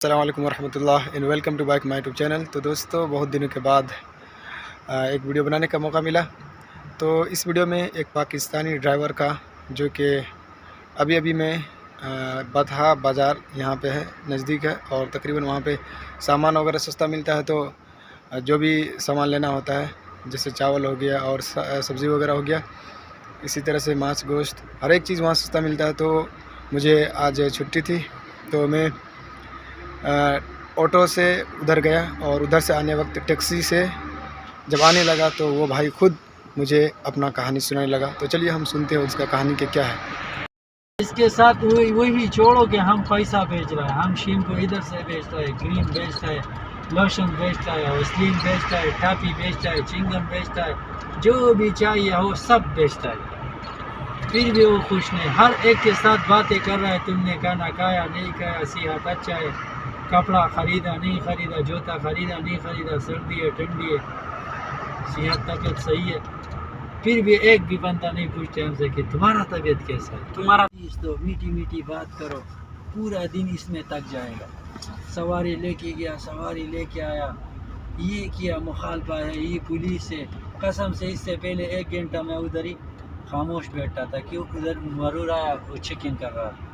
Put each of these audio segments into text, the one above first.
अस्सलाम वालेकुम रहमतुल्लाह and welcome to back my YouTube channel. तो दोस्तों, बहुत दिनों के बाद एक वीडियो बनाने का मौका मिला। तो इस वीडियो में एक पाकिस्तानी ड्राइवर का, जो कि अभी अभी मैं बतहा बाज़ार यहाँ पे है, नज़दीक है, और तकरीबन वहाँ पे सामान वगैरह सस्ता मिलता है। तो जो भी सामान लेना होता है, जैसे चावल हो गया और सब्ज़ी वगैरह हो गया, इसी तरह से मांस गोश्त, हर एक चीज़ वहाँ सस्ता मिलता है। तो मुझे आज छुट्टी थी, तो मैं ऑटो से उधर गया, और उधर से आने वक्त टैक्सी से जब आने लगा तो वो भाई खुद मुझे अपना कहानी सुनाने लगा। तो चलिए हम सुनते हैं उसका कहानी के क्या है। इसके साथ वही छोड़ो कि हम पैसा बेच रहे हैं, हम शैम्पू इधर से बेचता है, क्रीम बेचता है, लोशन बेचता है, वैसलीन बेचता है, टापी बेचता है, चिंगम बेचता है, जो भी चाहिए वो सब बेचता है। फिर भी वो खुश नहीं, हर एक के साथ बातें कर रहा है, तुमने खाना खाया नहीं खाया, सेहत अच्छा है, कपड़ा ख़रीदा नहीं ख़रीदा, जूता ख़रीदा नहीं ख़रीदा, सर्दी है ठंडी है, सेहत तबीयत सही है। फिर भी एक भी बंदा नहीं पूछते हमसे कि तुम्हारा तबीयत कैसा है, तुम्हारा तो मीठी मीठी बात करो, पूरा दिन इसमें तक जाएगा। सवारी लेके गया, सवारी लेके आया, ये किया, मुखालफा है, ये पुलिस है। कसम से इससे पहले 1 घंटा मैं उधर ही खामोश बैठा था, क्यों उधर मरूर आया, वो चेकिंग कर रहा था,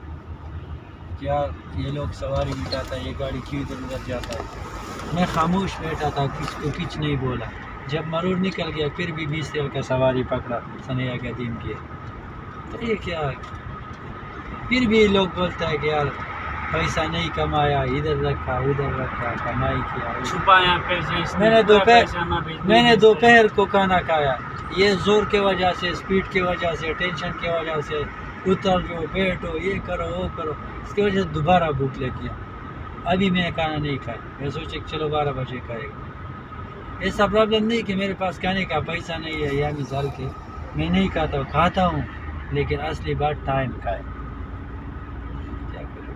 क्या ये लोग सवारी मिटाता है, ये गाड़ी क्यों इधर उधर जाता है। मैं खामोश बैठा था, किसको कुछ नहीं बोला। जब मरूर निकल गया फिर भी 20 तेल का सवारी पकड़ा, सनैया का दिन किया। तो ये क्या, फिर भी लोग बोलता है कि यार पैसा नहीं कमाया, इधर रखा उधर रखा, कमाई किया, छुपाया पैसे। मैंने दोपहर को खाना खाया, ये जोर के वजह से, स्पीड के वजह से, टेंशन के वजह से, उतर जो बैठो, ये करो वो करो, इसकी वजह से दोबारा भूख लेती है। अभी मैं खाना नहीं खाया, मैं सोचे चलो 12 बजे खाएगा। ऐसा प्रॉब्लम नहीं कि मेरे पास खाने का पैसा नहीं है, या मिसाल के मैं नहीं खाता हूँ, लेकिन असली बात टाइम का है। क्या करें,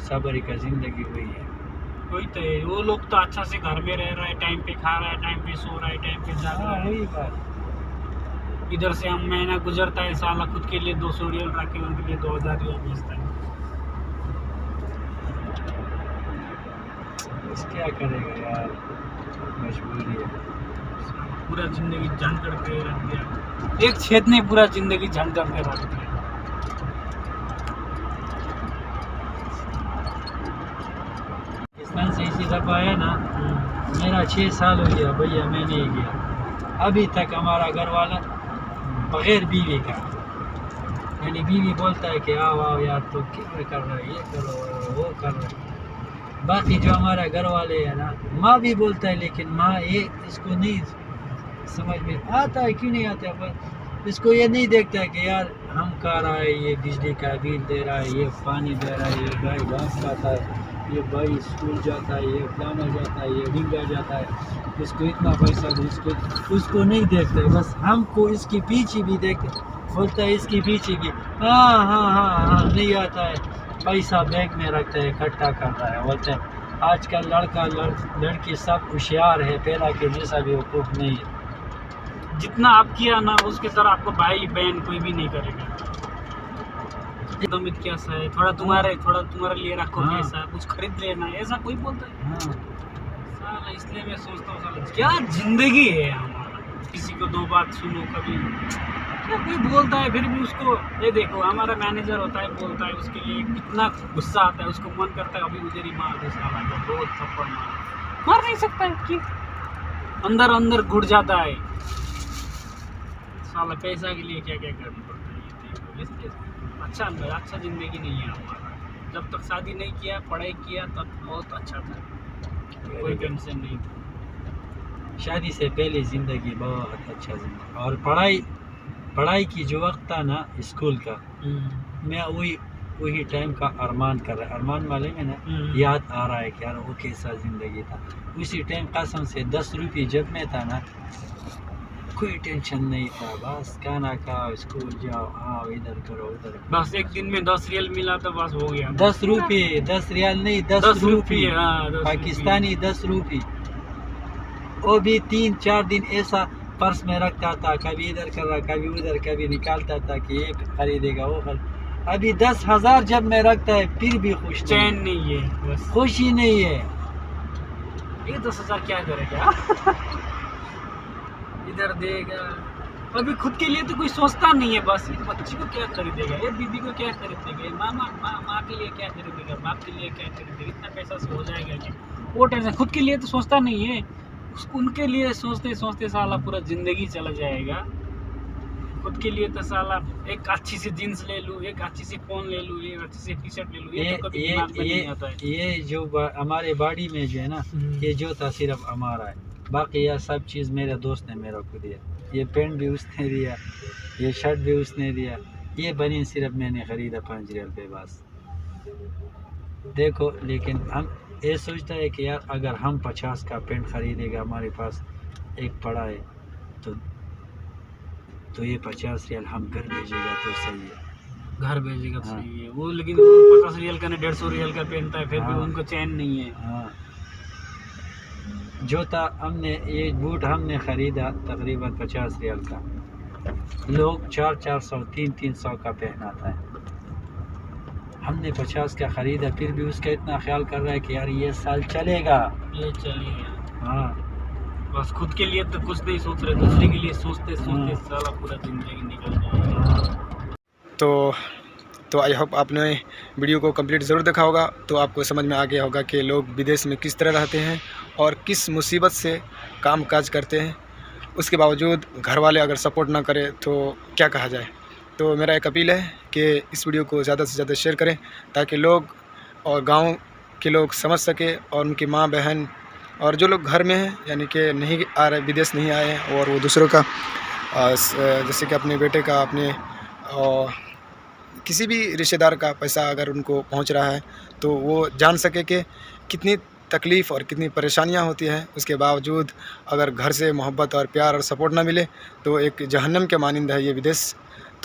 सब्र का ज़िंदगी वही है। वही तो है, वो लोग तो अच्छा से घर में रह रहा है, टाइम पे खा रहा है, टाइम पे सो रहा है, टाइम पे जाग रहा है। वही बात। इधर से हम महीना गुजरता है, साला खुद के लिए 200 रियल रख के उनके लिए 2000 रियल भेजता है। बस क्या करेगा यार, मजबूरी है। पूरा जिंदगी झंड करके रख दिया, एक छेद ने पूरा जिंदगी झंड करके रख दिया। पाकिस्तान से इसी दफा आया ना, मेरा 6 साल हो गया भैया, मैं नहीं गया अभी तक। हमारा घर वाला बगैर बीवी का, यानी बीवी बोलता है कि आओ आओ यार, तो क्या कर रहा है, ये करो वो कर रहा है। बाकी जो हमारा घर वाले है ना, माँ भी बोलता है, लेकिन माँ ये इसको नहीं समझ में आता है, क्यों नहीं आता है, पर इसको ये नहीं देखता है कि यार हम खा रहा है, ये बिजली का बिल दे रहा है, ये पानी दे रहा है, ये गाय घास खाता है, ये भाई स्कूल जाता है, ये फलाना जाता है, ये डिंगा जाता है, इसको इतना पैसा दो, उसको नहीं देखते। बस हमको इसके पीछे भी देख बोलता है, इसके पीछे भी हाँ हाँ हाँ हाँ नहीं आता है, पैसा बैंक में रखता है, इकट्ठा कर रहा है। बोलते हैं आजकल लड़की सब होशियार है, पहला के जैसा भी वकूफ नहीं है। जितना आप किया ना, उसके तरह आपको भाई बहन कोई भी नहीं करेगा। उम्मीद कैसा है, थोड़ा तुम्हारे लिए रखो, हाँ। पैसा कुछ खरीद लेना, ऐसा कोई बोलता है? हाँ, साला इसलिए मैं सोचता हूँ, साला क्या जिंदगी है हमारा। किसी को 2 बात सुनो, कभी क्या कोई बोलता है, फिर भी उसको ये देखो, हमारा मैनेजर होता है, बोलता है, उसके लिए कितना गुस्सा आता है, उसको मन करता है अभी उधर ही मार दे साला को, बहुत थप्पड़ मार नहीं सकता है कि अंदर अंदर घुट जाता है साला। पैसा के लिए क्या क्या करना पड़ता है, ये देखो। इसलिए अच्छा ज़िंदगी नहीं है हमारा। जब तक शादी नहीं किया, पढ़ाई किया, तब बहुत अच्छा था, कोई टेंशन नहीं था। शादी से पहले ज़िंदगी बहुत अच्छा जिंदगी, और पढ़ाई की जो वक्त था ना स्कूल का, मैं वही टाइम का अरमान कर रहा है, अरमान वाले में ना याद आ रहा है कि यार वो कैसा ज़िंदगी था। उसी टाइम कसम से 10 रुपये जब में था ना, कोई टेंशन नहीं था, बस खाना खाओ, स्कूल जाओ, आओ, इधर करो उधर करो। बस एक दिन में 10 रियल मिला तो बस हो गया। 10 रुपये, 10 रियाल नहीं, 10 रुपये, हाँ, 10 पाकिस्तानी 10 रुपये। वो भी 3-4 दिन ऐसा पर्स में रखता था, कभी इधर कर रहा, कभी उधर, कभी निकालता था कि ये खरीदेगा वो अभी 10,000 जब में रखता है फिर भी खुश चैन नहीं है, बस खुशी नहीं है। ये 10,000 क्या करेगा इधर देगा। अभी खुद के लिए तो कोई सोचता नहीं है, बस ये बच्ची को क्या खरीदेगा, ये बीबी को क्या खरीदेगा, ये माँ के लिए क्या खरीदेगा, बाप के लिए क्या खरीदेगा, इतना पैसा से हो जाएगा क्या, वो टेंशन। खुद के लिए तो सोचता नहीं है, उनके लिए सोचते सोचते साला पूरा ज़िंदगी चला जाएगा। खुद के लिए तो साला एक अच्छी सी जीन्स ले लूँ, एक अच्छी सी फ़ोन ले लूँ, एक अच्छी सी टी शर्ट ले लूँ, ये तो कभी दिमाग में नहीं आता है। ये जो हमारे बॉडी में जो है ना, ये जो था सिर्फ हमारा है, बाकी यह सब चीज़ मेरे दोस्त ने मेरे को दिया। ये पेंट भी उसने दिया, ये शर्ट भी उसने दिया, ये बनी सिर्फ मैंने ख़रीदा 5 रियाल पे बस। देखो, लेकिन हम ये सोचता है कि यार अगर हम 50 का पेंट ख़रीदेगा, हमारे पास एक पड़ा है, तो ये 50 रियाल हम घर भेजेगा तो सही है, घर भेजेगा तो हाँ। सही है। वो लेकिन 50 रियल का नहीं 150 रियल का पहनता है, फिर भी हाँ। उनको चैन नहीं है। हाँ। जूता हमने, ये बूट हमने ख़रीदा तकरीबन 50 रियाल का, लोग 400 300 का पहनाता है, हमने 50 का ख़रीदा, फिर भी उसका इतना ख्याल कर रहा है कि यार ये साल चलेगा। ये चलिए, हाँ, बस खुद के लिए तो कुछ नहीं सोच रहे, दूसरे के लिए सोचते सोचते साला पूरा जिंदगी निकल जाएगा। तो आई होप आपने वीडियो को कंप्लीट ज़रूर देखा होगा, तो आपको समझ में आ गया होगा कि लोग विदेश में किस तरह रहते हैं और किस मुसीबत से काम काज करते हैं। उसके बावजूद घर वाले अगर सपोर्ट ना करें तो क्या कहा जाए। तो मेरा एक अपील है कि इस वीडियो को ज़्यादा से ज़्यादा शेयर करें, ताकि लोग और गांव के लोग समझ सके, और उनकी माँ बहन और जो लोग घर में हैं, यानी कि नहीं आ रहे, विदेश नहीं आए हैं, और वो दूसरों का जैसे कि अपने बेटे का, अपने किसी भी रिश्तेदार का पैसा अगर उनको पहुंच रहा है, तो वो जान सके कि कितनी तकलीफ़ और कितनी परेशानियां होती हैं। उसके बावजूद अगर घर से मोहब्बत और प्यार और सपोर्ट ना मिले तो एक जहन्नम के मानिंद है ये विदेश।